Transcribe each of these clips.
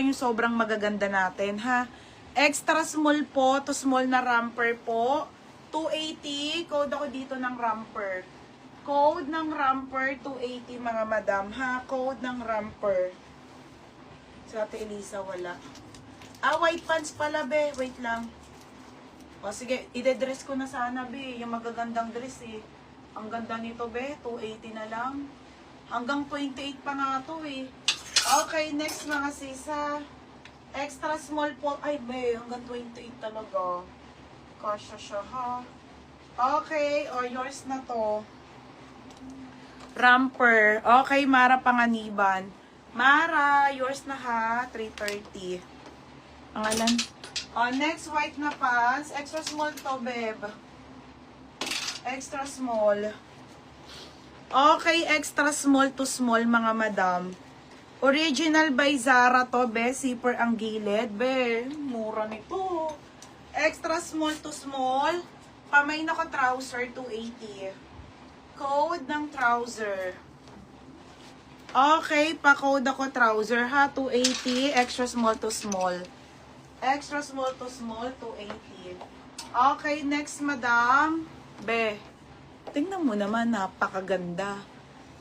Yung sobrang magaganda natin, ha? Extra small po to small na romper po. 280. Code ako dito ng romper. Code ng romper, 280 mga madam, ha? Code ng romper. Sa Ate Elisa, wala. White pants pala, be. Wait lang. O, sige. Ide-dress ko na sana, be. Yung magagandang dress, eh. Ang ganda nito, be. 280 na lang. Hanggang 28 pa nga to, eh. Okay, next mga sisa. Extra small po. Ay, be, hanggang 28 talaga. Kasha siya, ha? Okay, o yours na to. Romper. Okay, Mara Panganiban. Mara, yours na ha. 330. Pangalan. O, next, white na pants. Extra small to, beb. Extra small. Okay, extra small to small, mga madam. Original by Zara to, be. Zipper ang gilid, be. Mura nito. Extra small to small. Pamay na ko trouser, 280. Code ng trouser. Okay, pa-code ako trouser, ha. 280. Extra small to small. Extra small to small, 280. Okay, next, madam. Be. Tingnan mo naman, napakaganda.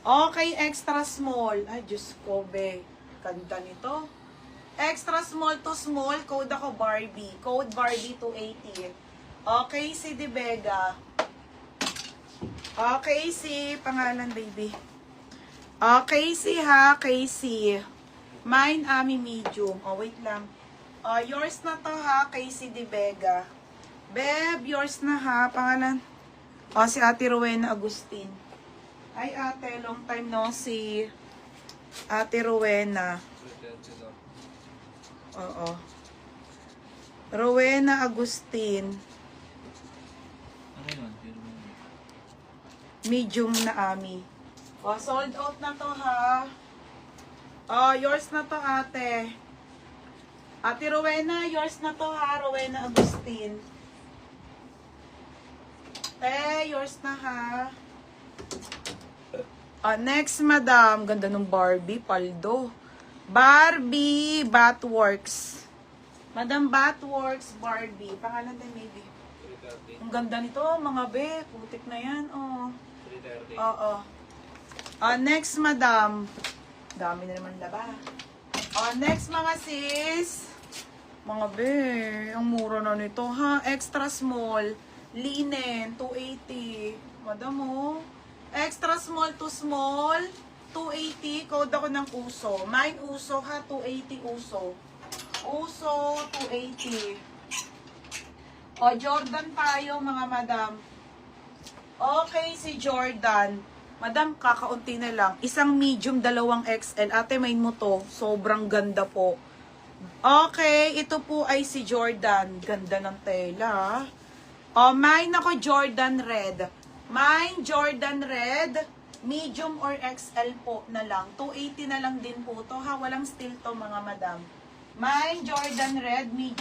Okay, extra small. Ay, Diyos ko, be. Ganda nito. Extra small to small. Code ako Barbie. Code Barbie 280. Okay, si De Vega. Okay, si pangalan, baby. Okay, si ha. Casey. Mine, Ami, medium. Oh, wait lang. Yours na to, ha. Casey De Vega. Beb, yours na, ha. Pangalan. Si Ate Rowena Agustin. Ay, ate, long time no si Ate Rowena. Oo. Rowena Agustin. Medium na Ami. Sold out na to, ha. Yours na to, ate. Ate Rowena, yours na to, ha. Rowena Agustin. Yours na, ha. Next, madam. Ganda ng Barbie, paldo. Barbie, Batworks. Madam Batworks, Barbie. Pangalan din, maybe. Ang ganda nito, mga be. Putik na yan, oh. Oo. Next, madam. Dami na naman laba. Next, mga sis. Mga be, ang mura na nito, ha. Extra small. Linen, 280. Madam, oh. Extra small to small, 280. Code ako ng uso. Mine uso, ha. 280 uso. Uso, 280. Jordan tayo, mga madam. Okay, si Jordan. Madam, kakaunti na lang. Isang medium, dalawang XL. Ate, main mo to. Sobrang ganda po. Okay, ito po ay si Jordan. Ganda ng tela. Mine ako Jordan Red. Mine Jordan Red. Medium or XL po na lang. 280 na lang din po to, ha. Walang steel to, mga madam. Mine Jordan Red, medium.